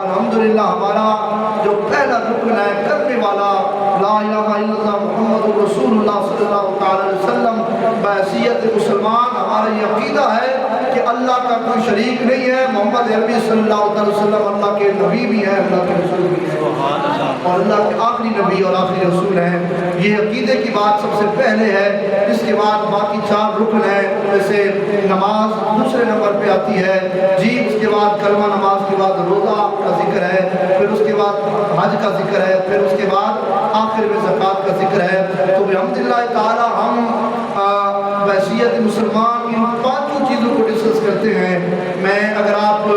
الحمدللہ ہمارا جو پہلا رکن ہے کرنے والا لا الہ الا اللہ محمد رسول اللہ صلی اللہ علیہ وسلم بحیثیت مسلمان ہمارا یہ عقیدہ ہے کہ اللہ کا کوئی شریک نہیں ہے، محمد عربی صلی اللہ علیہ وسلم اللہ کے نبی بھی ہیں، اللہ کے رسول بھی ہیں اور اللہ کے آخری نبی اور آخری رسول ہیں۔ یہ عقیدے کی بات سب سے پہلے ہے، اس کے بعد باقی 4 رکن ہیں، جیسے نماز دوسرے نمبر پہ آتی ہے جی، اس کے بعد کلمہ نماز کے بعد روزہ کا ذکر ہے، پھر اس کے بعد حج کا ذکر ہے، پھر اس کے بعد آخر میں زکوٰۃ کا ذکر ہے۔ تو الحمدللہ تعالی ہم بحیثیت مسلمان ان 5 چیزوں کو ڈسکس کرتے ہیں۔ میں اگر آپ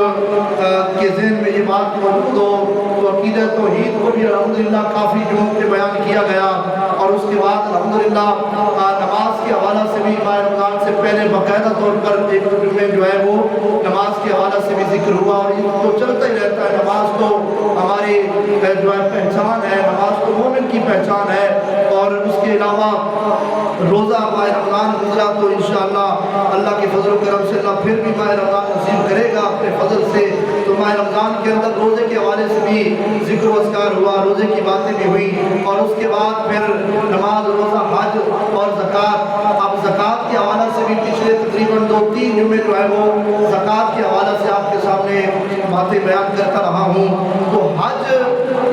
کے ذہن میں یہ بات موجود ہو تو عقیدہ توحید کو بھی الحمدللہ کافی جمعوں پہ بیان کیا گیا، اور اس کے بعد الحمدللہ نماز کے حوالہ سے بھی ماہ رمضان سے پہلے باقاعدہ طور پر ایک جمعے جو ہے وہ نماز کے حوالہ سے بھی ذکر ہوا، اور یہ تو چلتا ہی رہتا ہے۔ نماز تو ہماری جو ہے پہچان ہے، نماز تو مومن کی پہچان ہے، اور اس کے علاوہ روزہ ماہ رمضان گزرا تو انشاءاللہ اللہ کے فضل و کرم سے اللہ پھر بھی ماہ رمضان نصیب کرے گا اپنے فضل سے۔ تو ماہ رمضان کے اندر روزے کے حوالے سے بھی ذکر و اذکار ہوا، روزے کی باتیں بھی ہوئی، اور اس کے بعد پھر نماز، روزہ، حج اور زکوٰۃ۔ اب زکوٰۃ کے حوالہ سے بھی پچھلے تقریباً 2-3 جمعے جو ہے وہ زکوٰۃ کے حوالہ سے آپ کے سامنے باتیں بیان کرتا رہا ہوں۔ تو حج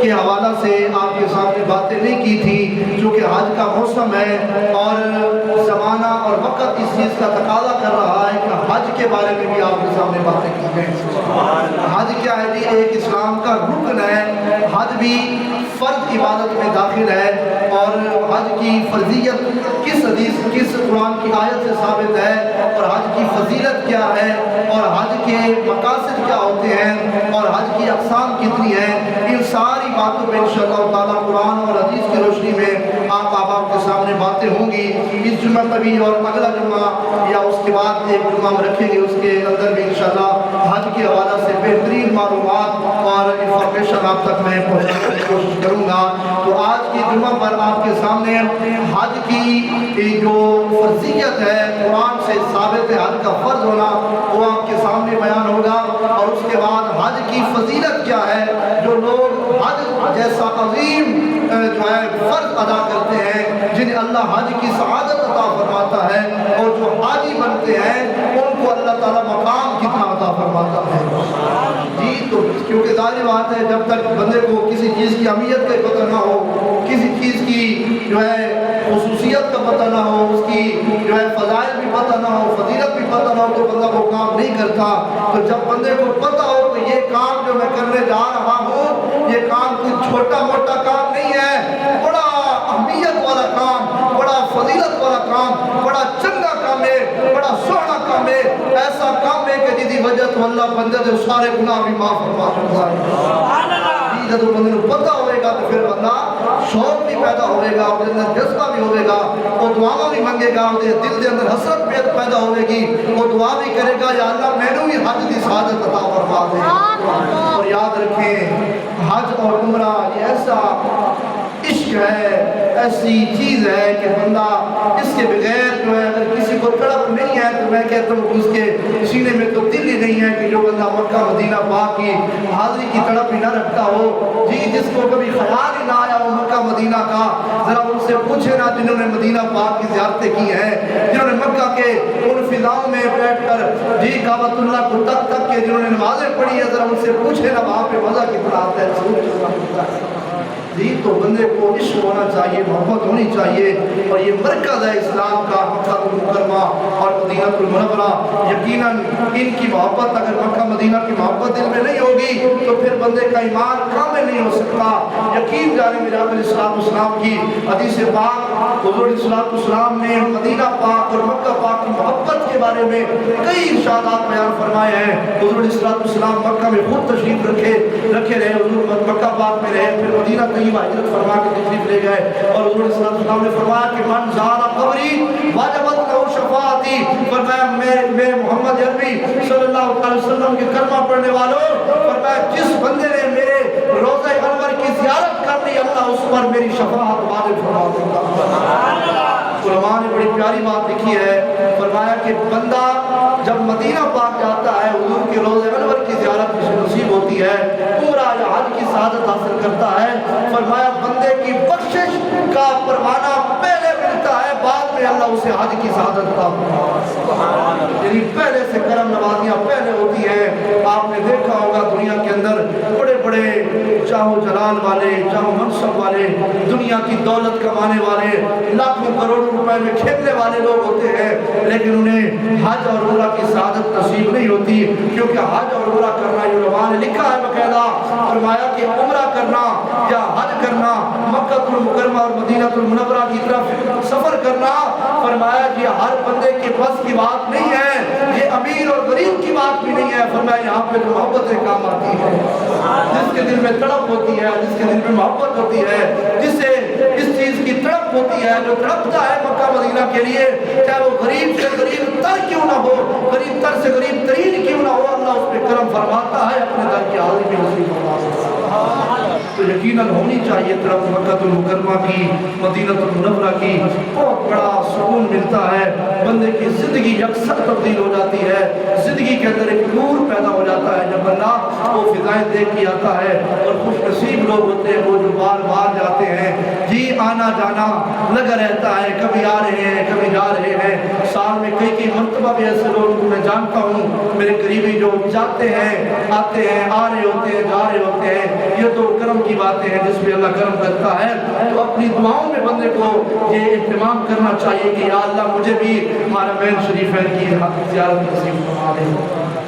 کے حوالہ سے آپ کے سامنے باتیں نہیں کی تھی، چونکہ حج کا موسم ہے اور زمانہ اور وقت اس چیز کا تقاضا کر رہا ہے کہ حج کے بارے میں بھی آپ کے سامنے باتیں کی جائیں۔ حج کیا ہے جی؟ ایک اسلام کا رکن ہے، حج بھی فرض عبادت میں داخل ہے، اور حج کی فرضیت کس حدیث کس قرآن کی آیت سے ثابت ہے، اور حج کی فضیلت کیا ہے، اور حج کے مقاصد کیا ہوتے ہیں، اور حج کی اقسام کتنی ہیں، ان ساری باتوں پہ انشاءاللہ تعالیٰ قرآن اور حدیث کی روشنی میں آپ کے سامنے باتیں ہوں گی۔ اس جمعہ پر بھی اور اگلا جمعہ یا اس کے بعد ایک جمعہ ہم رکھیں گے، اس کے اندر بھی انشاءاللہ حج کے حوالہ سے بہترین معلومات اور انفارمیشن آپ تک میں پہنچانے کی کوشش کروں گا۔ تو آج کی جمعہ پر آپ کے سامنے حج کی جو فرضیت ہے، قرآن سے ثابت ہے حج کا فرض ہونا، وہ آپ کے سامنے بیان ہوگا، اور اس کے بعد حج کی فضیلت کیا ہے۔ جو لوگ حج جیسا عظیم جو ہے فرض ادا کرتے ہیں، جنہیں اللہ حج کی سعادت عطا فرماتا ہے، اور جو حاجی بنتے ہیں ان کو اللہ تعالیٰ مقام کتنا عطا فرماتا ہے جی۔ تو کیونکہ ظاہر بات ہے جب تک بندے کو کسی چیز کی اہمیت کا پتہ نہ ہو، کسی چیز کی جو ہے خصوصیت کا پتہ نہ ہو، اس کی جو ہے فضائل بھی پتہ نہ ہو، فضیلت بھی پتہ نہ ہو، تو بندہ وہ کام نہیں کرتا۔ تو جب بندے کو پتہ ہو کہ یہ کام جو میں کرنے جا رہا ہوں، یہ کام کوئی چھوٹا موٹا کام نہیں ہے، بڑا اہمیت والا کام، بڑا فضیلت والا کام، بڑا چنگا کام ہے، بڑا سونا کام ہے، ایسا کام ہے کہ جدی وجہ تو اللہ بندے دے سارے گناہ بھی معاف فرما سکتا ہے۔ جب بندے کو پتہ ہوئے گا تو پھر بندہ شوق بھی پیدا ہوئے گا، اور اندر جذبہ بھی ہوئے گا، وہ دعا بھی منگے گا، دل کے اندر حسرت پیدا ہوئے گی، وہ دعا بھی کرے گا یا اللہ میں نے بھی حج کی سعادت عطا فرما دے۔ اور یاد رکھیں حج اور عمرہ یہ ایسا عشق ہے، ایسی چیز ہے کہ بندہ اس کے بغیر جو ہے اگر کسی کو تڑپ نہیں ہے تو میں کہتا ہوں کہ اس کے سینے میں تو دل ہی نہیں ہے کہ جو بندہ مکہ مدینہ پاک کی حاضری کی تڑپ ہی نہ رکھتا ہو جی۔ جس کو کبھی خیال ہی نہ آیا وہ مکہ مدینہ کا، ذرا ان سے پوچھے نا جنہوں نے مدینہ پاک کی زیارتیں کی ہیں، جنہوں نے مکہ کے ان فضاؤں میں بیٹھ کر جی کعبۃ اللہ کو تک تک کے جنہوں نے نمازیں پڑھی ہیں، ذرا ان سے پوچھے نا وہاں پہ مزہ کتنا آتا ہے جی۔ تو بندے کو عشق ہونا چاہیے، محبت ہونی چاہیے، اور یہ مرکز ہے اسلام کا مکہ المکرمہ اور مدینہ المنورہ۔ یقیناً ان کی محبت اگر مکہ مدینہ کی محبت دل میں نہیں ہوگی تو پھر بندے کا ایمان کامل نہیں ہو سکتا۔ یقین جانے میرے آقا علیہ السلام کی حدیث پاک، حضور علیہ السلام نے مدینہ پاک اور مکہ پاک کی محبت کے بارے میں کئی ارشادات بیان فرمائے ہیں۔ حضور علیہ السلام مکہ میں خود تشریف رکھے رہے، حضور مکہ پاک میں رہے، پھر مدینہ طیبہ ہجرت فرما کے تشریف لے گئے، اور حضور صلی اللہ علیہ وسلم نے فرمایا کہ من زار قبری واجبت لہ شفاعتی، فرمایا میں محمد عربی صلی اللہ علیہ وسلم کے کلمہ پڑھنے والوں، فرمایا جس بندے نے میرے روضہ انور کی زیارت کر لی اللہ اس پر میری شفاعت واجب فرما دے گا۔ علماء نے بڑی پیاری بات لکھی ہے، فرمایا کہ بندہ جب مدینہ پاک جاتا ہے حضور کے روضہ انور کی زیارت نصیب ہوتی ہے، عمرہ یا حج کی سعادت حاصل کرتا ہے، فرمایا بندے کی بخشش کا پروانہ پہلے ملتا ہے، بعد میں اللہ اسے حج کی سعادت عطا فرماتا ہے۔ یعنی پہلے سے کرم نوازیاں پہلے ہوتی ہیں۔ آپ نے دیکھا ہوگا دنیا کے اندر بڑے بڑے چاہو جلال والے، چاہو منصب والے، دنیا کی دولت کمانے والے، لاکھوں کروڑوں روپے میں کھیلنے والے لوگ ہوتے ہیں، لیکن انہیں حج اور عمرہ کی سعادت نصیب نہیں ہوتی، کیونکہ حج اور عمرہ کرنا علماء نے لکھا ہے باقاعدہ، فرمایا کہ عمرہ کرنا یا حج کرنا، مکہ المکرمہ اور مدینہ المنورہ کی طرف سفر کرنا، فرمایا کہ ہر بندے کے بس کی بات نہیں ہے، یہ امیر اور غریب کی بات بھی نہیں ہے۔ فرمایا یہاں پہ تو محبتیں کام آتی ہے، جس کے دل میں تڑپ ہوتی ہے، جس کے دل میں محبت ہوتی ہے، جسے اس چیز کی تڑپ ہوتی ہے، جو تڑپتا ہے مکہ مدینہ کے لیے، چاہے وہ غریب سے غریب تر کیوں نہ ہو، غریب تر سے غریب ترین کیوں نہ ہو، اللہ اس پہ کرم فرماتا ہے، اپنے در کی حاضری میں نصیب فرماتا ہے۔ تو یقیناً ہونی چاہیے طرف مکہ المکرمہ کی، مدینہ المنورہ کی، بہت بڑا سکون ملتا ہے، بندے کی زندگی یکسر تبدیل ہو جاتی ہے، زندگی کے اندر ایک نور پیدا ہو جاتا ہے جب اللہ وہ فضائیں دیکھ کے آتا ہے۔ اور خوش نصیب لوگ ہوتے ہیں وہ جو بار بار جاتے ہیں، جی آنا جانا لگا رہتا ہے، کبھی آ رہے ہیں کبھی جا رہے ہیں، سال میں کئی مرتبہ بھی ایسے لوگ میں جانتا ہوں میرے قریبی جو جاتے ہیں آتے ہیں، آ رہے ہوتے ہیں جا رہے ہوتے ہیں۔ یہ تو کرم کی باتیں ہیں جس پہ اللہ کرم کرتا ہے، تو اپنی دعاؤں میں بندے کو یہ اہتمام کرنا چاہیے کہ یا اللہ مجھے بھی حرمین شریفین کی زیارت نصیب فرما دے۔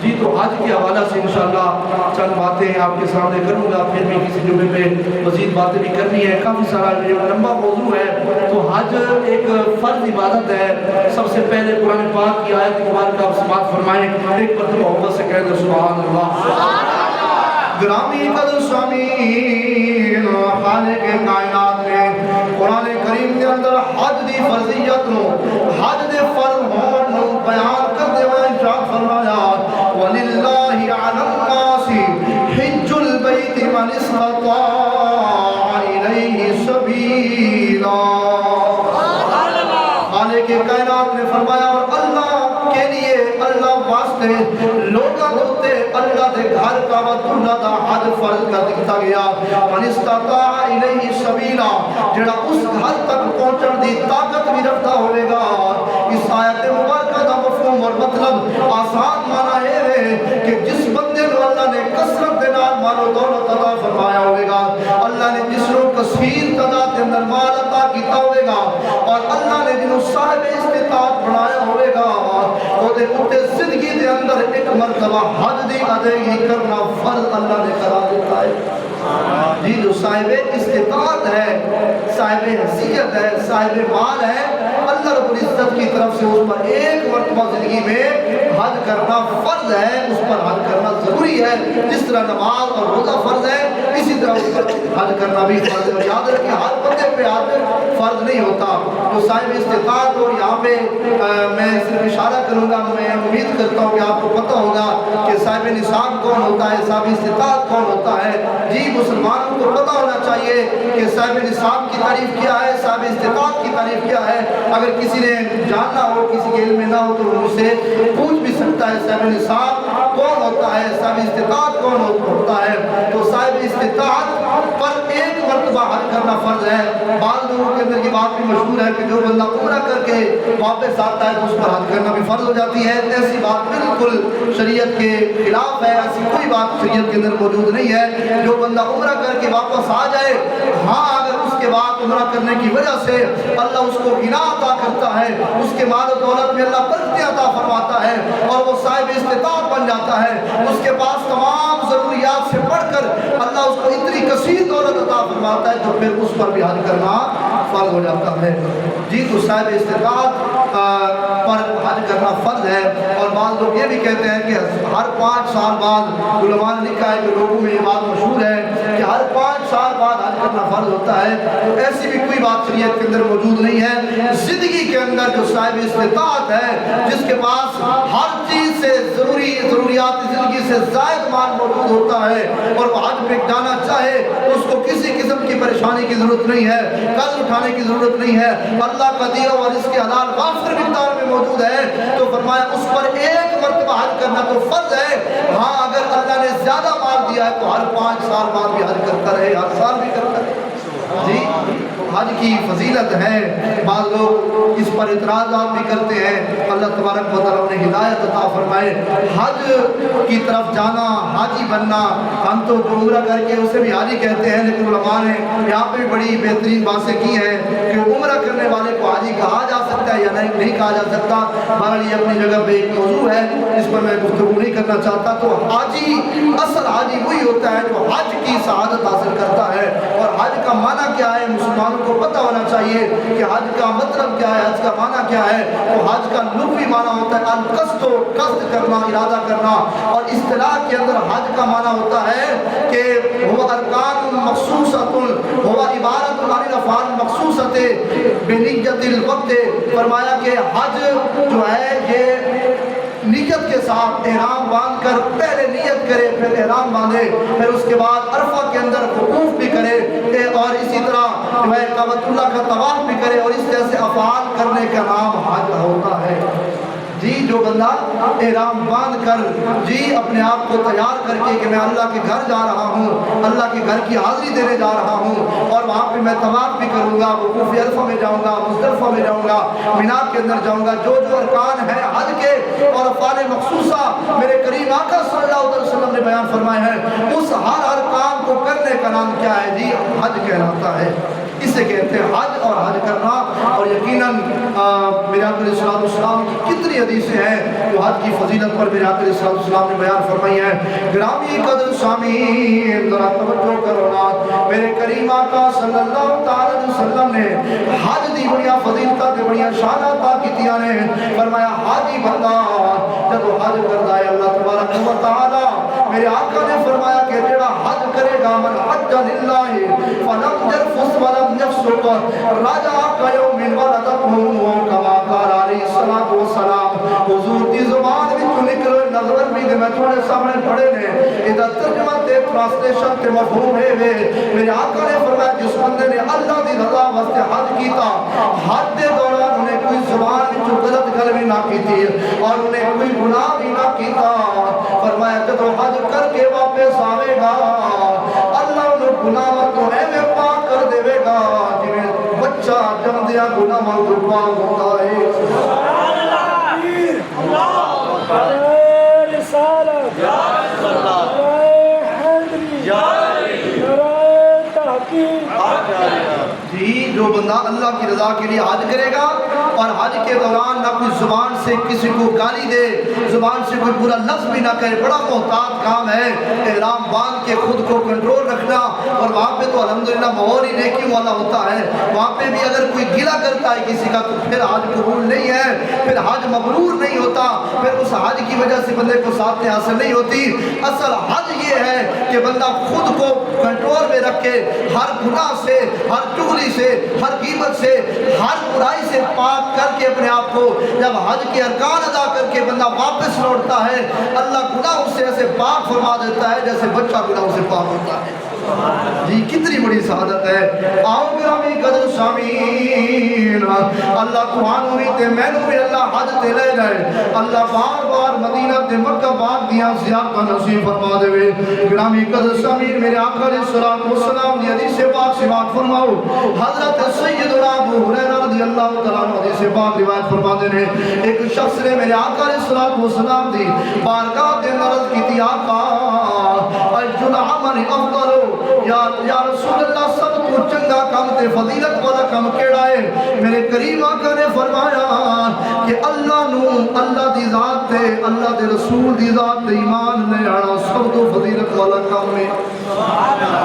جی تو حج کے حوالہ سے انشاءاللہ چند باتیں آپ کے سامنے کروں گا، پھر بھی کسی جمعے پہ مزید باتیں بھی کرنی ہے، کافی سارا یہ لمبا موضوع ہے۔ تو حج ایک فرض عبادت ہے۔ سب سے پہلے قرآن پاک کی آیت مبارکہ آپ سماعت فرمائیں، ایک مرتبہ محبت سے کہہ دیں سبحان اللہ۔ گرامی قدر سامعین، خالق کائنات نے قرآن کریم کے اندر حج دی فرضیت نو، حج دے فرض ہون نو بیان کرتے ہوئے ارشاد فرمایا وَلِلَّهِ عَلَى النَّاسِ حِجُّ الْبَيْتِ مَنِ اسْتَطَاعَ إِلَيْهِ سَبِيلًا۔ خالق کائنات نے فرمایا اور اللہ کے لیے، اللہ واسطے لوگاں ہوتے اللہ دے گھر کعبۃ اللہ دا حج فرض کر دتا گیا۔ من استطاع الیہ سبیلا، جڑا اس گھر تک پہنچن دی طاقت بھی رکھتا ہوئے گا۔ اس آیت مبارکہ دا مفہوم اور مطلب آسان معنی ہے کہ جس بندے کو اللہ نے کثرت دے نال مال و دولت عطا فرمایا ہوئے گا، اللہ نے جس کو کثیر تعداد کے اندر مال عطا کیتا ہوئے گا، اور اللہ نے جنہوں صاحب استطاعت بنایا ہوئے گا، وہ دے اٹھے زندگی دے اندر ایک مرتبہ حج دی ادائیگی کرنا فرض اللہ نے قرار دیتا ہے۔ جی جو صاحب استطاعت ہے، صاحب حیثیت ہے، صاحب مال ہے، اللہ رب العزت کی طرف سے اس پر ایک مرتبہ زندگی میں حج کرنا فرض ہے، اس پر حج کرنا ضروری ہے۔ جس طرح نماز اور روزہ فرض ہے، اسی طرح اس پر حج کرنا بھی فرض ہے۔ اور یاد رکھیں ہر بندے پہ حج فرض نہیں ہوتا۔ جو صاحب استطاعت ہو، یہاں پہ میں صرف اشارہ کروں گا، میں امید کرتا ہوں کہ آپ کو پتہ ہوگا کہ صاحب نصاب کون ہوتا ہے، صاحب استطاعت کون ہوتا ہے۔ جی مسلمانوں کو پتہ ہونا چاہیے کہ صاحب نصاب کی تعریف کیا ہے، صاحب استطاعت کی تعریف کیا ہے۔ اگر کسی نے جاننا ہو، کسی کے علم میں نہ ہو تو مجھ سے پوچھ بھی سکتا ہے صاحب نصاب کون ہوتا ہے، صاحب استطاعت کون ہوتا ہے۔ تو صاحب استطاعت پر ایک مرتبہ حج کرنا فرض ہے۔ بعض لوگوں کے اندر یہ بات بھی مشہور ہے کہ جو بندہ عمرہ کر کے واپس آتا ہے تو اس پر حج کرنا بھی فرض ہو جاتی ہے۔ ایسی بات بالکل شریعت کے خلاف ہے، ایسی کوئی بات شریعت کے اندر موجود نہیں ہے۔ جو بندہ عمرہ کر کے واپس آ جائے، ہاں اگر اس کے بعد عمرہ کرنے کی وجہ سے اللہ اس کو غنا عطا کرتا ہے، اس کے مال و دولت میں اللہ برکتیں عطا فرماتا ہے اور وہ صاحب استطاعت بن جاتا ہے، اس کے پاس تمام ضروریات سے بڑھ کر اللہ اس کو اتنی کثیر دولت عطا فرماتا ہے، تو پھر اس پر بھی حج کرنا فرض ہو جاتا ہے۔ جی تو صاحب استطاعت پر حج کرنا فرض ہے۔ اور بعض لوگ یہ بھی کہتے ہیں کہ ہر 5 سال بعد، علماء نے لکھا ہے کہ لوگوں میں یہ بات مشہور ہے کہ ہر 5 سال بعد حج کرنا فرض ہوتا ہے، تو ایسی بھی کوئی بات شریعت کے اندر موجود نہیں ہے۔ زندگی کے اندر جو صاحب استطاعت ہے، جس کے پاس ہر چیز سے ضروریات زندگی سے زائد مال موجود ہوتا ہے اور وہ حج پہ جانا چاہے تو اس کو کسی قسم کی پریشانی کی ضرورت نہیں ہے، قرض اٹھانے کی ضرورت نہیں ہے، اللہ کا دیا اور اس کے حلال وافر مقدار میں موجود ہے، تو فرمایا اس پر ایک مرتبہ حج کرنا تو فرض ہے۔ ہاں اگر اللہ نے زیادہ مال دیا ہے تو ہر 5 سال بعد بھی حج کرتا رہے، ہر سال بھی کرتا رہے۔ جی حج کی فضیلت ہے، بعض لوگ اس پر اعتراضات بھی کرتے ہیں، اللہ تبارک و تعالیٰ نے ہدایت عطا فرمائے۔ حج کی طرف جانا، حاجی بننا، ہم تو عمرہ کر کے اسے بھی حاجی کہتے ہیں، لیکن علماء نے یہاں پہ بڑی بہترین باتیں کی ہیں کہ عمرہ کرنے والے کو حاجی کہا جا سکتا ہے یا نہیں کہا جا سکتا، بہرحال یہ اپنی جگہ پہ ایک موضوع ہے، اس پر میں گفتگو نہیں کرنا چاہتا۔ تو حاجی، اصل حاجی وہی ہوتا ہے جو حج کی سعادت حاصل کرتا ہے، اور حج کا معنی کیا ہے مسلمانوں کو پتہ ہونا چاہیے کہ حج کا مطلب کیا ہے، حج کا معنی کیا ہے۔ تو حج کا لغوی معنی ہوتا ہے القصد، قصد کرنا، ارادہ کرنا، اور اصطلاح کے اندر حج کا معنی ہوتا ہے کہ وہ ارکان مخصوصۃ، وہ عبارت عن الافعال مخصوصۃ بنیت الوقت۔ فرمایا کہ حج جو ہے یہ نیت کے ساتھ احرام باندھ کر پہلے نیت کرے، پھر احرام باندھے، پھر اس کے بعد عرفہ کے اندر وقوف بھی کرے، اور اسی طرح جو ہے کعبۃ اللہ کا طواف بھی کرے، اور اس طرح سے افعال کرنے کا نام حج ہوتا ہے۔ جی جو بندہ احرام باندھ کر جی اپنے آپ کو تیار کر کے کہ میں اللہ کے گھر جا رہا ہوں، اللہ کے گھر کی حاضری دینے جا رہا ہوں، اور وہاں پہ میں طواف بھی کروں گا، وقوف عرفہ میں جاؤں گا، مزدلفہ میں جاؤں گا، مینا کے اندر جاؤں گا، جو ارکان ہیں حج کے اور افعال مخصوصہ میرے کریم آقا صلی اللہ علیہ وسلم نے بیان فرمائے ہیں، اس ہر کام کو کرنے کا نام کیا ہے؟ جی حج کہلاتا ہے۔ اسے کہتے ہیں حج اور حج کرنا۔ اور یقیناً میرے آقا علیہ السلام کی کتنی حدیثیں ہیں جو حج کی فضیلت پر میرے آقا علیہ السلام نے بیان فرمائی ہیں۔ گرامی قدر سامعین ذرا توجہ کرو نا، میرے کریم آقا صلی اللہ تعالی وسلم نے حج دی بڑیاں فضیلتاں تے بڑیاں شاناں کیتیاں نے۔ فرمایا حاجی بندہ جب حج کردا ہے اللہ تبارک و تعالی، میرے آقا نے فرمایا کہ جڑا حج کرے گا، من حج للہ فلم يرفث ولم يفسق رجع كيوم ولدته كما قال علیہ الصلوۃ والسلام۔ حضور دی زبان وچوں نکلے نظر بھی میں تھوڑے سامنے پڑھے نے، ادا ترجمہ تے ٹرانسلیشن تے مفہوم ہے میرے آقا نے فرمایا جس بندے نے اللہ دی رضا واسطے حج کیتا، حج دے دوران انہیں کوئی زبان وچوں غلط گل بھی نہ کیتی اور انہیں کوئی گناہ بھی نہ کیتا، فرمایا جب حج کر کے واپس آوے گا اللہ انہیں گناہ تو ایویں پاک کر دے گا جویں بچہ جمدیا گناہ تو پاک ہوتا ہے۔ رسالت یا اللہ یا جی جو بندہ اللہ کی رضا کے لیے حج کرے گا اور حج کے دوران نہ کوئی زبان سے کسی کو گالی دے، زبان سے کوئی برا لفظ بھی نہ کرے، بڑا محتاط کام ہے احرام باندھ کے خود کو کنٹرول رکھنا۔ اور وہاں پہ تو الحمدللہ ماحول ہی نیکی والا ہوتا ہے، وہاں پہ بھی اگر کوئی گلہ کرتا ہے کسی کا تو پھر حج قبول نہیں ہے، پھر حج مبرور نہیں ہوتا، پھر اس حج کی وجہ سے بندے کو سعادت حاصل نہیں ہوتی۔ اصل حج یہ ہے کہ بندہ خود کو کنٹرول میں رکھے، ہر گناہ سے، ہر چغلی سے، ہر غیبت سے، ہر برائی سے پاک کر کے اپنے آپ کو جب حج کے ارکان ادا کر کے بندہ واپس لوٹتا ہے، اللہ گناہوں سے ایسے پاک فرما دیتا ہے جیسے بچہ گناہوں سے پاک ہوتا ہے۔ جی کتنی بڑی سعادت ہے۔ آؤ گرامی قدر سامعین، اللہ تمہانوں بھی تے مینوں بھی اللہ حج تے لے جائے، اللہ بار بار مدینہ تے مکہ پاک دیاں زیارتاں نصیب فرما دے۔ گرامی قدر سامعین، میرے آقا علیہ الصلوۃ والسلام دی حدیث پاک سماعت فرماؤ۔ حضرت سیدنا ابو ہریرہ رضی اللہ تعالیٰ عنہ حدیث پاک روایت فرماتے ہیں، ایک شخص نے میرے آقا علیہ الصلوۃ والسلام دی بارگاہ دے عرض کی تھی، آقا اجل عمل افضل، یا رسول اللہ سب تو چنگا کام تے فضیلت والا کام کیڑا ہے؟ میرے کریم آقا نے فرمایا کہ اللہ نو، اللہ دی ذات تے، اللہ دے رسول دی ذات تے ایمان لے آنا سب تو فضیلت والا کام ہے۔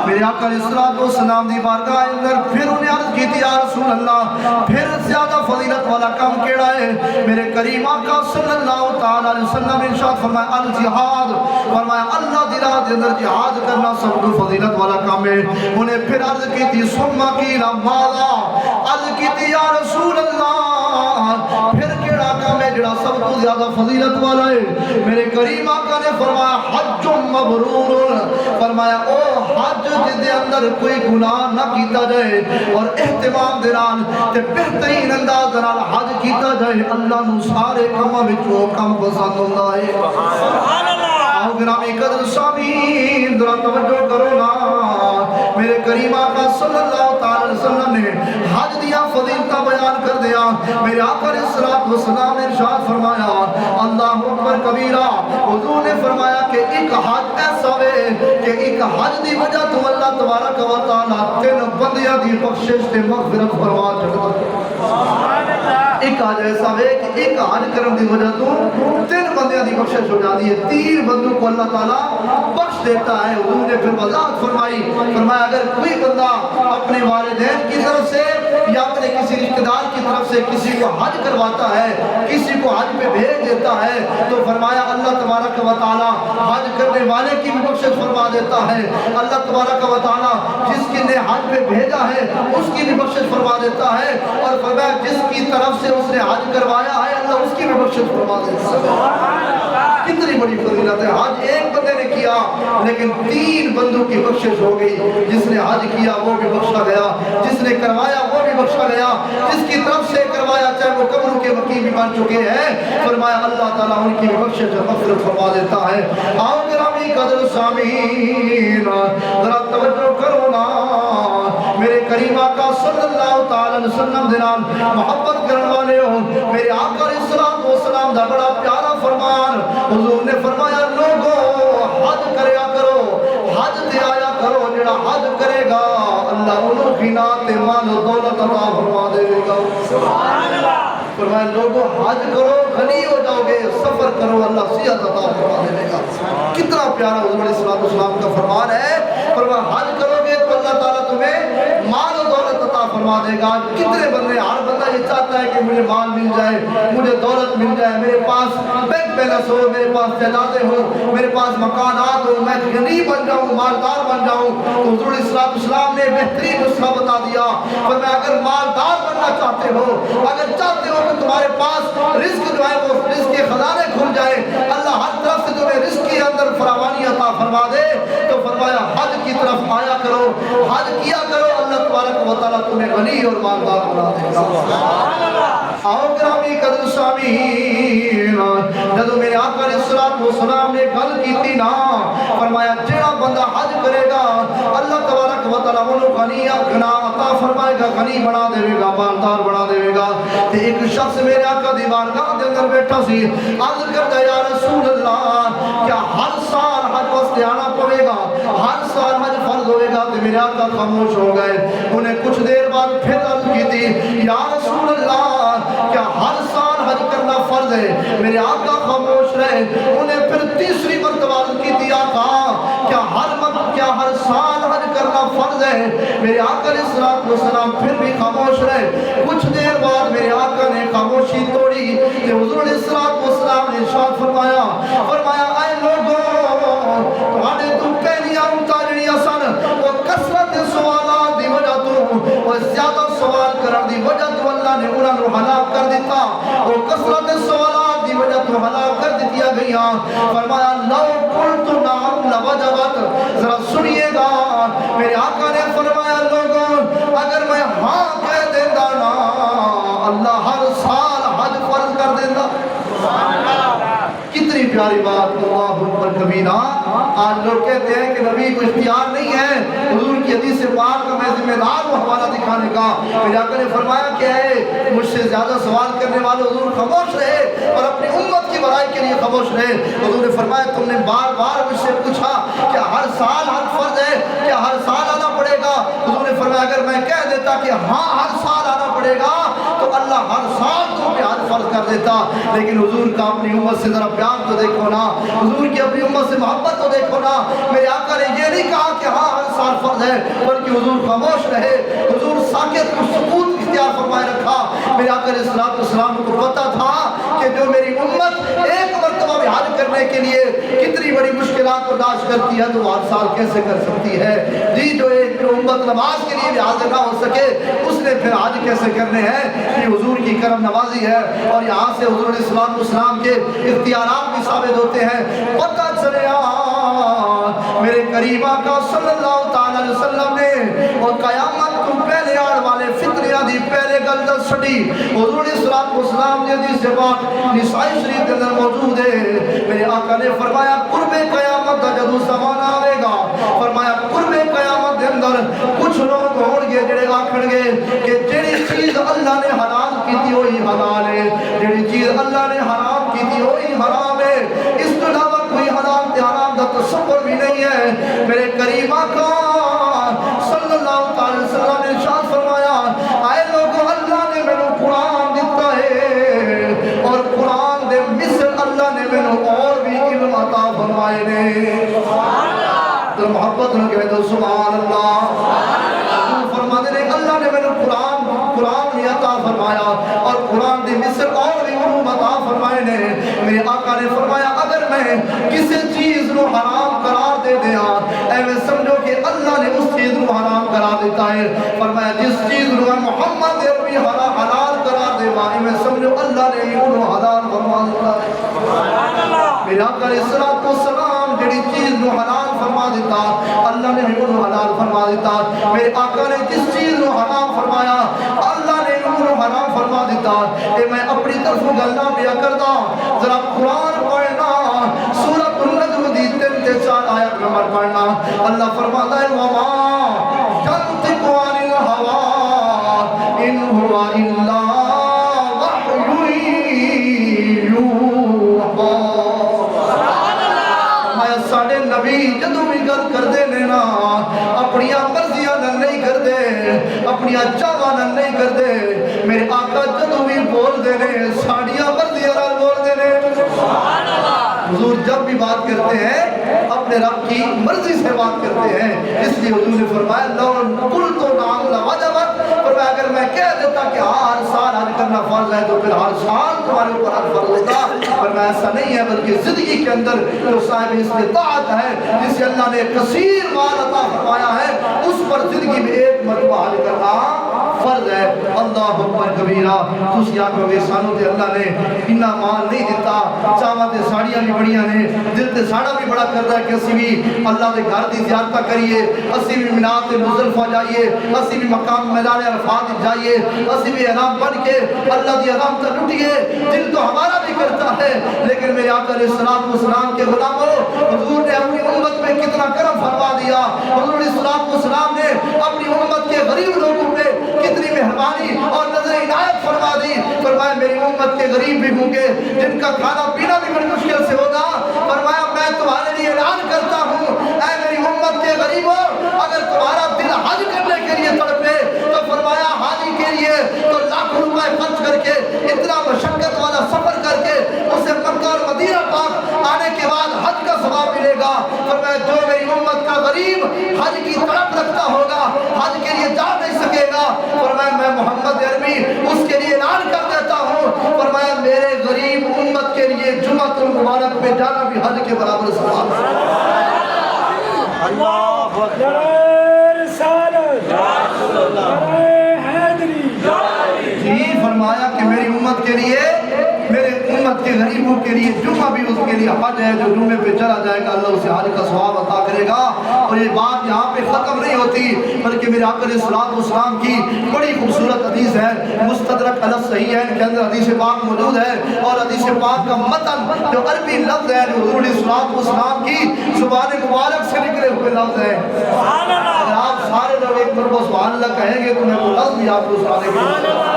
میرے آقا علیہ الصلوۃ والسلام دی بارگاہ اندر پھر انہیں عرض کی تھی، یا رسول اللہ پھر زیادہ فضیلت والا کام کیڑا ہے؟ میرے کریم آقا صلی اللہ تعالی علیہ وسلم نے ارشاد فرمایا الجہاد، فرمایا اللہ دی راہ دے اندر جہاد کرنا سب تو فضیلت والا کام ہے۔ انہیں پھر عرض کی تھی ثم قیل ماذا، عرض کی تھی یا رسول اللہ پھر کیڑا کام ہے جڑا سب تو زیادہ فضیلت والا ہے۔ میرے کریم آقا نے فرمایا حج مبرور، فرمایا او حج جس دے اندر کوئی گناہ نہ کیتا جائے اور اہتمام دے نال تے بہترین انداز نال حج کیتا جائے، اللہ نو سارے کاماں وچوں کم پسند ہوندا ہے۔ سبحان اللہ۔ آؤ گرامی قدر سامعین ذرا توجہ کرو نا، میرے کریم آقا صلی اللہ تعالی وسلم نے حج دیا فضیلتہ بیان کر دیا۔ میرے آقا علیہ الصلوۃ والسلام نے ارشاد فرمایا اللہ اکبر کبیرہ، حضور نے فرمایا کہ ایک حج ایسا ہے کہ ایک حج دی وجہ تو اللہ تبارک و تعالی 3 بندیاں دی بخشش تے مغفرت فرما چھڑدا ہے۔ ایک حج ایسا ہے کہ ایک حج کرن دی وجہ تو 3 بندیاں دی بخشش ہو جاتی ہے، 3 بندوں کو اللہ تعالی بخش دیتا ہے۔ حضور نے پھر وضاحت فرمائی، فرمایا اگر کوئی بندہ اپنے والدین کی طرف سے یا اپنے کسی رشتہ دار کی طرف سے کسی کو حج کرواتا ہے، کسی کو حج پہ بھیج دیتا ہے، تو فرمایا اللہ تبارک و تعالی حج کرنے والے کی بھی بخشش فرما دیتا ہے۔ اللہ تبارک و تعالی جس کی نے حج پہ بھیجا ہے اس کی بھی بخشش فرما دیتا ہے، اور فرمایا جس کی طرف سے اس نے حج کروایا ہے اللہ اس کی بھی بخشش فرما دیتا ہے۔ کتنی بڑی فضیلت ہے۔ حج ایک بندے نے کیا لیکن 3 بندوں کی بخشش ہو گئی، جس نے حج کیا وہ بھی بخشا گیا، جس نے کروایا وہ بھی بخشا گیا، جس کی طرف سے کروایا چاہے وہ قبروں کے وکیل بھی بن چکے ہیں، فرمایا اللہ تعالیٰ ان کی بخشش اور مغفرت فرما دیتا ہے۔ آؤ گرامی قدر سامعین ذرا توجہ کرو نا، میرے کریم آقا صلی اللہ تعالی علیہ وسلم دے نال محبت کرنے والے ہو، میرے آقا علیہ الصلوۃ والسلام دا بڑا پیارا فرمان، حضور نے فرمایا لوگو حج کریا کرو، حج تے آیا کرو، جڑا حج کرے گا اللہ انہوں کی نات مال و دولت عطا فرما دے گا۔ سبحان اللہ۔ فرمایا لوگوں حج کرو غنی ہو جاؤ گے، سفر کرو اللہ صحت عطا فرما دے گا۔ کتنا پیارا حضور علیہ الصلوۃ والسلام کا فرمان ہے، فرمایا حج کرو گے تو اللہ تعالیٰ تمہیں مال و دولت عطا فرما دے گا۔ کتنے بندے، ہر بندہ یہ چاہتا ہے کہ مجھے مال مل جائے، مجھے دولت مل جائے، میرے پاس بینک بیلنس ہو، میرے پاس جائیدادیں ہو، میرے پاس مکانات ہو، میں غنی بن جاؤں، مالدار بن جاؤں۔ تو حضور علیہ الصلوۃ والسلام نے بہترین نسخہ بتا دیا، فرمایا اگر مالدار بننا چاہتے ہو، اگر چاہتے ہو کہ تمہارے پاس رزق جو ہے وہ رزق کے خزانے کھل جائے، اللہ ہر طرف سے تمہیں رزق کے اندر فراوانی عطا فرما دے، تو فرمایا حج کی طرف آیا کرو، حج کیا کرو، اللہ تبارک و تعالیٰ تمہیں غنی اور مالدار بنا دے گا۔ آؤ گرامی قدر سامعین، جدو میرے آقا علیہ الصلوۃ والسلام نے گل کی تھی نا، فرمایا جڑا بندہ حج کرے گا اللہ تبارک و تعالیٰ انہوں غنی عطا فرمائے گا، غنی بنا دے گا، مالدار بنا دے گا۔ تے ایک شخص میرے آقا دی بارگاہ دے اندر بیٹھا سی، عرض کرتا یا رسول اللہ کیا ہر سال حج واسطے آنا پڑے گا، ہر سال حج فرض ہوئے گا؟ تے میرے آقا خاموش ہو گئے۔ انہیں کچھ دیر بعد پھر عرض کی تھی یا رسول اللہ کیا ہر سال حج کرنا فرض ہے؟ میرے آقا خاموش رہے۔ انہیں پھر تیسری مرتبہ عرض کی تھی آقا کیا ہر سال حج کرنا فرض ہے؟ میرے آقا علیہ الصلوۃ والسلام پھر بھی خاموش رہے۔ کچھ دیر بعد میرے آقا نے خاموشی توڑی کہ حضور علیہ الصلوۃ والسلام نے ارشاد فرمایا اے لوگوں تمہارے تو پہلیاں اتاریاں سن وہ کثرت سوالات دی وجہ تو، وہ زیادہ سوال کرن دی وجہ تو اللہ نے انہاں نوں ہلاک کر دیتا، وہ کثرت سوالات دی وجہ تو ہلاک کر دیا گیا۔ فرمایا لو قلت نعم لوجبت، ذرا سنیے گا، میرے آقا نے فرمایا لوگوں اگر میں ہاں کہہ دیتا نا اللہ ہر سال حج فرض کر دیتا۔ کتنی پیاری بات، اللہ اکبر کبیرہ۔ آج لوگ کہتے ہیں کہ نبی کو اختیار نہیں ہے حضور کی حدیث پاک کا میں ذمہ دار ہوں حوالہ دکھانے کا۔ میرے آقا نے فرمایا کہ اے مجھ سے زیادہ سوال کرنے والے حضور خاموش رہے اور اپنی امت کی بھلائی کے لیے خاموش رہے۔ حضور نے فرمایا تم نے بار بار مجھ سے پوچھا کہ ہر سال حج فرض ہے، کیا ہر سال آنا پڑے گا؟ حضور نے فرمایا اگر میں کہہ دیتا کہ ہاں ہر سال آنا پڑے گا تو اللہ ہر سال تم پہ حج فرض کر دیتا۔ لیکن حضور کا اپنی امت سے ذرا پیار تو دیکھو نا، حضور کی اپنی امت سے محبت تو دیکھو نا۔ میرے آقا نے یہ نہیں کہا کہ ہاں ہر سال فرض ہے، بلکہ حضور خاموش رہے، حضور ساکت کو سکوت اختیار فرمائے رکھا۔ میرے آقا علیہ الصلوۃ والسلام کو پتا تھا کہ جو میری امت ایک مرتبہ میں حج کرنے کے لیے کتنی بڑی مشکلات برداشت کرتی ہے تو ہر سال کیسے کر سکتی ہے۔ جی جو ایک امت نماز کے لیے بھی حاضر نہ ہو سکے، اس نے پھر حج کیسے کرنے ہیں؟ یہ حضور کی کرم نوازی ہے، اور یہاں سے حضور علیہ السلام کے اختیارات بھی ثابت ہوتے ہیں۔ پتہ چلے میرے قریب آقا صلی اللہ تعالی علیہ وسلم نے اور قیامت تو پہلے آڑ والے فتنیاں دی پہلے گل دس چھڑی۔ حضور علیہ السلام نے حدیث سے بات نسائی شریف کے اندر موجود ہے، میرے آقا نے فرمایا قرب قیامت دا جدو زمانہ آئے گا، فرمایا قرب قیامت دے اندر کچھ لوگ ہون گے جڑے آکھن گے کہ جڑی چیز اللہ نے حلال کی تھی وہی حلال ہے، جڑی چیز اللہ نے حرام کی تھی وہی حرام ہے، اس کے علاوہ کوئی حلال تے حرام دا تصور بھی نہیں ہے۔ میرے قریب آقا صلی اللہ تعالی وسلم نے ارشاد فرمایا، اے لوگوں اللہ نے میں قرآن دیتا ہے، اور قرآن دے مثل اللہ نے میں اور بھی علم عطا فرمائے نے۔ تو محبت نہ کہہ دو سبحان اللہ۔ فرماتے ہیں اللہ نے میں قرآن نے عطا فرمایا، اور قرآن دے مثل اور بھی علوم عطا فرمائے نے۔ میرے آقا نے فرمایا اگر میں کسی چیز نو حرام قرار دے دیا، ایویں سمجھو کہ اللہ نے اس چیز نو حرام قرار دیتا ہے۔ فرمایا جس چیز نو محمد عربی حلال قرار دے وہاں میں سمجھو اللہ نے انہوں حلال فرما دیتا ہے۔ میرے آقا علیہ السلام جڑی چیز نو حلال فرما دیتا اللہ نے انہوں حلال فرما دیتا۔ میرے آقا نے جس چیز نو حرام فرمایا اللہ نے انہوں حرام فرما دیتا۔ اے میں اپنی طرف گلنا پیا کرتا، ذرا قرآن پڑھنا، سورۃ النجم دی 3-4 آیت نمبر پڑھنا۔ اللہ فرماتا ہے وَمَا يَنطِقُ عَنِ الْهَوَىٰ إِنْ هُوَ إِلَّا وَحْيٌ يُوحَىٰ۔ ساڑھے نبی جدوں بھی گل کردے نے نا اپنی مرضیاں نال نہیں کردے، اپنی چاواں نال نہیں کردے۔ میرے آقا جدوں بھی بول دے نے ساڑیاں مرضیاں نال بول دے نے۔ حضور جب بھی بات کرتے ہیں اپنے رب کی مرضی سے بات کرتے ہیں، اس لیے حضور نے فرمایا لو قلت نعم لوجبت، فرمایا اگر میں کہہ دیتا کہ ہر سال حج کرنا فرض ہے تو پھر ہر سال تمہارے اوپر حج فرض ہوتا، فرمایا ایسا نہیں ہے، بلکہ زندگی کے اندر جو صاحب استطاعت ہے جسے اللہ نے کثیر مال عطا فرمایا ہے اس پر زندگی میں ایک مرتبہ حج کرنا فرض ہے۔ اللہ اکبر کبیرہ۔ تسی آکھو گے سانو تے اللہ نے اتنا مال نہیں دیتا، چاواں تے ساڑیاں بھی بڑیاں نے، دل تے ساڑا بھی بڑا کردا ہے کہ اسی بھی اللہ دے گھر دی زیارت کریے، اسی بھی مینات تے مزدلفہ جائیے، اسی بھی مقام میدان عرفات جائیے، اسی بھی احرام بن کے اللہ دی احرام تے لٹیے۔ دل تو ہمارا بھی کرتا ہے، لیکن میرے آقا علیہ السلام کے غلاموں حضور نے اپنی امت میں کتنا کرم فرما دیا۔ حضور علیہ السلام نے اپنی امت کے غریب لوگوں پہ کتنی مہربانی اور نظر عنایت فرما دی۔ فرمایا میری امت کے غریب بھی ہوں گے جن کا کھانا پینا بھی بڑی مشکل سے ہوگا، فرمایا میں تمہارے لیے اعلان کرتا ہوں اے میری امت کے غریبوں اگر تمہارا دل حج کرنے کے لیے تڑپے تو فرمایا حاجی کے لیے تو لاکھوں روپے خرچ کر کے اتنا مشقت والا سفر کر کے اسے مکہ اور مدینہ پاک آنے کے بعد حج کا ثواب ملے گا۔ فرمایا جو میری امت کا غریب حج کی تڑپ رکھتا ہوگا حج کے لیے جا نہیں سکے گا، فرمایا میں محمد عربی اس کے لیے اعلان کر دیتا ہوں، فرمایا میرے غریب امت کے لیے جمعۃ المبارک میں جانا بھی حج کے برابر ثواب ہے۔ اللہ اکبر۔ جی فرمایا کہ میری امت کے لیے، میرے امت کے غریبوں کے لیے جمعہ بھی اس کے لیے حج ہے، جو جمعے پہ چلا جائے گا اللہ اسے حج کا ثواب عطا کرے گا۔ اور یہ بات یہاں پہ ختم نہیں ہوتی بلکہ میرے آقا علیہ السلام کی بڑی خوبصورت حدیث ہے، مستدرک علی الصحیحین کے اندر حدیث پاک موجود ہے، اور حدیث پاک کا متن جو عربی لفظ ہے جو حضور علیہ السلام کی زبان مبارک سے نکلے ہوئے لفظ ہے۔ اگر آپ سارے لوگ ایک مرتبہ سبحان اللہ کہیں گے تو میں وہ لفظ بھی آپ کو سنانے کے لیے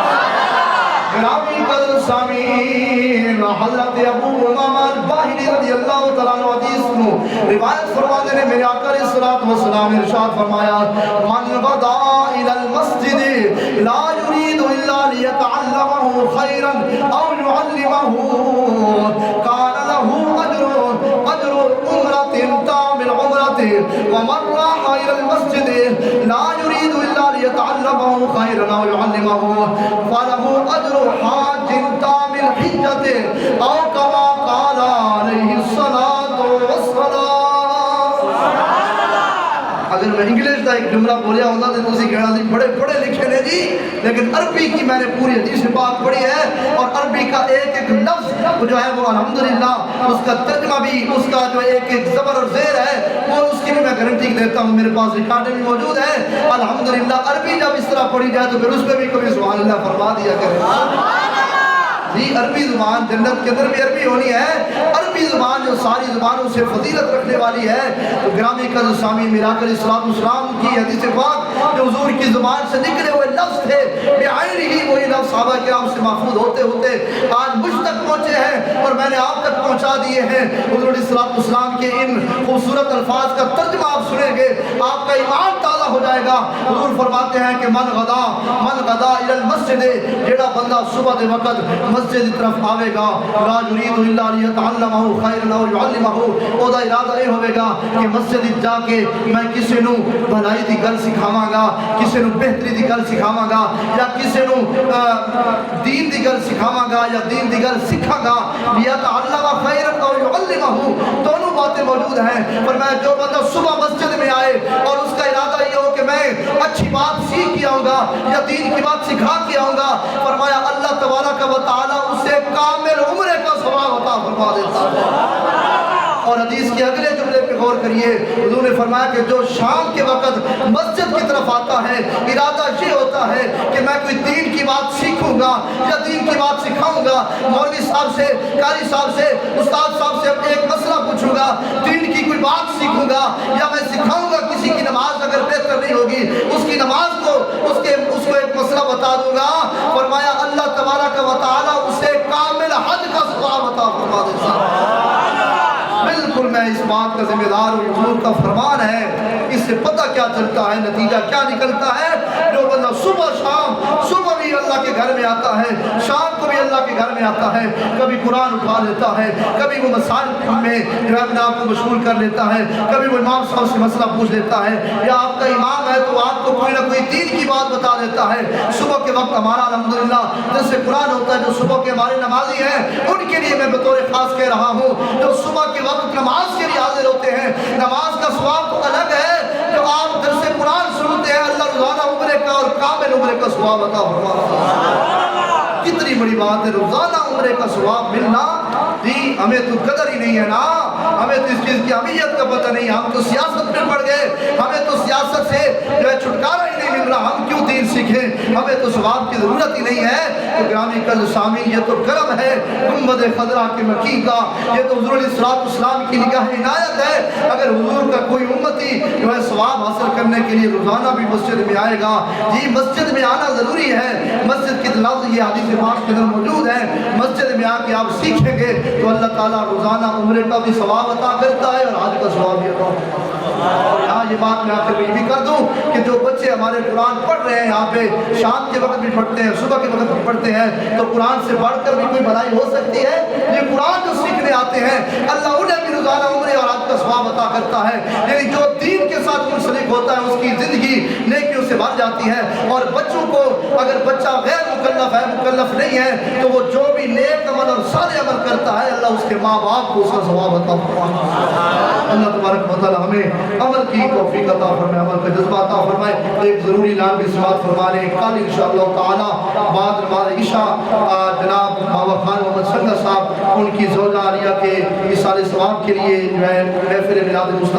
گرامی قدر سامعین حضرت ابو امامہ الباہلی رضی اللہ تعالیٰ عنہ حدیث کو روایت فرماتے ہیں، میرے آقا علیہ السلام ارشاد فرمایا من غدا الى المسجد لا يريد الا ليتعلمه خيرا او يعلمه كان له اجر عمرة تام العمرة ومن راح الى المسجد لا يريد الا ليتعلمه خيرا او يعلمه فله اجر حاج تام الحجة او كما قال عليه الصلاة والسلام۔ اگر میں انگلش کا ایک جملہ بولیا ہوتا تو تسی کہنا سی بڑے پڑھے لکھے نے جی، لیکن عربی کی میں نے پوری حدیث پاک پڑھی ہے اور عربی کا ایک ایک لفظ جو ہے وہ الحمدللہ اس کا ترجمہ بھی، اس کا جو ایک ایک زبر اور زیر ہے وہ اس کی بھی میں گارنٹی دیتا ہوں، میرے پاس ریکارڈ بھی موجود ہے الحمدللہ۔ عربی جب اس طرح پڑھی جائے تو پھر اس پہ بھی کبھی سبحان اللہ فرما دیا کرے جی۔ عربی زبان جنت کے اندر بھی عربی ہونی ہے، عربی زبان جو ساری زبانوں سے فضیلت رکھنے والی ہے۔ تو گرامی قدر سامعین، میراث علیہ السلام کی حدیث پاک جو حضور کی زبان سے نکلے ہوئے لفظ تھے بعینہ وہی لفظ صحابہ کرام سے محفوظ ہوتے ہوتے آج مجھ تک پہنچے ہیں اور میں نے آپ تک پہنچا دیے ہیں۔ حضور علیہ السلام کے ان خوبصورت الفاظ کا ترجمہ آپ سنیں گے آپ کا ایمان تازہ ہو جائے گا۔ حضور فرماتے ہیں کہ من غدا الی المسجد، جیڑا بندہ صبح دے وقت مسجد کی طرف آوے گا، لا یرید الا لیتعلمہ خیرا او یعلمہ، او دا ارادہ یہ ہوے گا کہ مسجد جا کے میں کسی نو بھلائی دی گل سکھاواں گا، کسی نو بہتری دی گل سکھاواں گا، یا کسی نو دین دی گل سکھاواں گا یا دین دی گل سکھاں گا، لیتعلمہ خیرا او یعلمہ، دونوں باتیں موجود ہیں۔ فرمایا جو بندہ صبح مسجد میں آئے اور اس کا ارادہ یہ ہو کہ میں اچھی بات سیکھ کے آؤں گا یا دین کی بات سکھا کے آؤں گا، فرمایا اللہ تبارک و تعالی اسے کامل عمرے کا ثواب عطا فرما دیتا ہے۔ اور حدیث کے اگلے جملے پہ غور کریے، حضور نے فرمایا کہ جو شام کے وقت مسجد کی طرف آتا ہے ارادہ یہ ہوتا ہے کہ میں کوئی دین کی بات سیکھوں گا یا دین کی بات سکھاؤں گا، مولوی صاحب سے، قاری صاحب سے، استاد صاحب سے اپنے ایک مسئلہ پوچھوں گا، دین کی کوئی بات سیکھوں گا یا میں سکھاؤں گا کسی کی نماز اگر بہتر نہیں ہوگی اس کی نماز کو اس کو ایک مسئلہ بتا دوں گا، فرمایا اللہ تبارک و تعالی اسے کامل حج کا ثواب عطا فرما دیتا ہے۔ بالکل میں اس بات کا ذمہ دار ہوں، حضور کا فرمان ہے، اس سے پتہ کیا چلتا ہے، نتیجہ کیا نکلتا ہے۔ جو بندہ صبح شام، صبح بھی اللہ کے گھر میں آتا ہے، شام کو بھی اللہ کے گھر میں آتا ہے، کبھی قرآن اٹھا لیتا ہے، کبھی وہ مسائل میں جو ہے اپنے آپ کو مشغول کر لیتا ہے، کبھی وہ امام صاحب سے مسئلہ پوچھ لیتا ہے، یا آپ کا امام ہے تو آپ کو کوئی نہ کوئی دین کی بات بتا دیتا ہے۔ صبح کے وقت ہمارا الحمدللہ جس سے قرآن ہوتا ہے، جو صبح کے ہمارے نمازی ہیں ان کے لیے میں بطور خاص کہہ رہا ہوں، جو صبح کے وقت نماز کے لیے حاضر ہوتے ہیں، نماز کا ثواب تو الگ ہے، جو آپ درس قرآن سنتے ہیں اللہ روزانہ عمرے کا اور کامل عمرے کا ثواب عطا فرما رہا ہے۔ کتنی بڑی بات ہے روزانہ عمرے کا ثواب ملنا جی، ہمیں تو قدر ہی نہیں ہے نا، ہمیں تو اس چیز کی اہمیت کا پتہ نہیں، ہم تو سیاست میں پڑ گئے، ہمیں تو سیاست سے جو ہے چھٹکارا ہی نہیں مل رہا، ہم کیوں دین سیکھیں، ہمیں تو ثواب کی ضرورت ہی نہیں ہے۔ تو گرامی قدر سامعین، یہ تو کرم ہے گنبد خضرا کے مکی کا، یہ تو حضور علیہ السلام کی نگاہ عنایت ہے۔ اگر حضور کا کوئی امتی جو ہے ثواب حاصل کرنے کے لیے روزانہ بھی مسجد میں آئے گا، جی مسجد میں آنا ضروری ہے، مسجد کی لفظ یہ حدیث پاک کے اندر موجود ہے، مسجد میں آ کے آپ سیکھیں گے تو اللہ تعالیٰ روزانہ عمرے کا بھی ثواب عطا کرتا ہے اور حج کا ثواب بھی عطا کرتا ہے۔ اور یہاں یہ بات میں آخر میں یہ بھی کر دوں کہ جو بچے ہمارے قرآن پڑھ رہے ہیں یہاں پہ، شام کے وقت بھی پڑھتے ہیں، صبح کے وقت بھی پڑھتے ہیں، تو قرآن سے پڑھ کر بھی کوئی بھلائی ہو سکتی ہے؟ یہ قرآن جو سیکھنے آتے ہیں اللہ انہیں بھی روزانہ عمرے اور حج کا ثواب عطا کرتا ہے، یعنی جو دین کے ساتھ منسلک ہوتا ہے اس کی زندگی نیکیوں سے بھر جاتی ہے۔ اور بچوں کو اگر بچہ غیر مکلف ہے، مکلف نہیں ہے، تو وہ جو بھی نیک عمل اور صالح عمل کرتا ہے اللہ اس کے ماں باپ کو اس کا ثواب عطا فرمائے۔ اللہ تبارک و تعالی ہمیں عمل کی توفیق عطا فرمائے، عمل کا جذبہ عطا فرمائے۔ ایک ضروری اعلان بھی سماعت فرما لیں، کل انشاءاللہ تعالی بعد نماز عشاء جناب بابا خان محمد سنگا صاحب ان کی زوجہ عالیہ کے اصال ثواب کے لیے جو ہے محفل میلاد مصطفیٰ